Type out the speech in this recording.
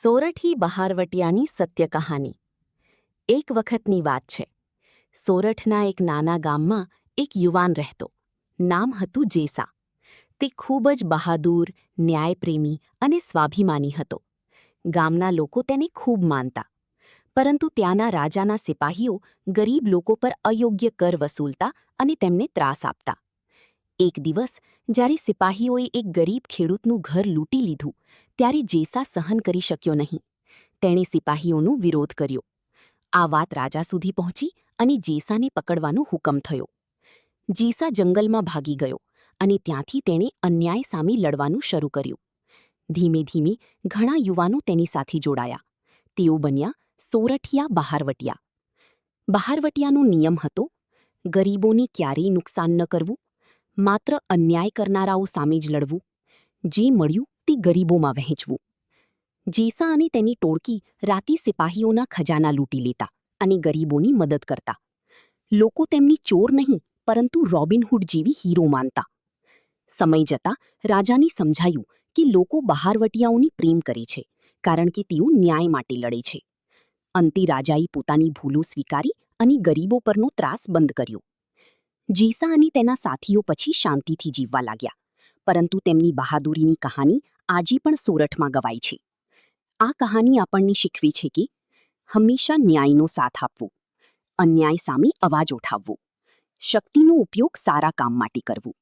સોરઠી બહારવટિયાની સત્ય કહાની। એક વખતની વાત છે। સોરઠના એક નાના ગામમાં એક યુવાન રહેતો। નામ હતું જેસા। તે ખૂબ જ બહાદુર, ન્યાયપ્રેમી અને સ્વાભિમાની હતો। ગામના લોકો તેને ખૂબ માનતા, પરંતુ ત્યાંના રાજાના સિપાહીઓ ગરીબ લોકો પર અયોગ્ય કર વસૂલતા અને તેમને ત્રાસ આપતા। એક દિવસ જ્યારે સિપાહીઓએ એક ગરીબ ખેડૂતનું ઘર લૂંટી લીધું, ત્યારે જેસા સહન કરી શક્યો નહીં। તેણે સિપાહીઓનો વિરોધ કર્યો। આ વાત રાજા સુધી પહોંચી અને જેસાને પકડવાનો હુકમ થયો। જેસા જંગલમાં ભાગી ગયો અને ત્યાંથી તેણે અન્યાય સામે લડવાનું શરૂ કર્યું। ધીમે ધીમે ઘણા યુવાનો તેની સાથે જોડાયા। તેઓ બન્યા સોરઠિયા બહારવટિયા। બહારવટિયાનો નિયમ હતો, ગરીબોને ક્યારેય નુકસાન ન કરવું, માત્ર અન્યાય કરનારાઓ સામે જ લડવું, જે મળ્યું તે ગરીબોમાં વહેંચવું। જેસા અને તેની ટોળકી રાતે સિપાહીઓના ખજાના લૂંટી લેતા અને ગરીબોની મદદ કરતા। લોકો તેમની ચોર નહીં, પરંતુ રોબિનહૂડ જેવી હીરો માનતા। સમય જતાં રાજાને સમજાયું કે લોકો બહારવટિયાઓને પ્રેમ કરે છે, કારણ કે તેઓ ન્યાય માટે લડે છે। અંતે રાજાએ પોતાની ભૂલો સ્વીકારી અને ગરીબો પરનો ત્રાસ બંધ કર્યો। જેસા અને તેના સાથીઓ પછી શાંતિથી જીવવા લાગ્યા, પરંતુ તેમની બહાદુરીની કહાની આજે પણ સોરઠમાં ગવાય છે। આ કહાની આપણને શીખવે છે કે હંમેશા ન્યાયનો સાથ આપવો, અન્યાય સામે અવાજ ઉઠાવવો, શક્તિનો ઉપયોગ સારા કામ માટે કરવો।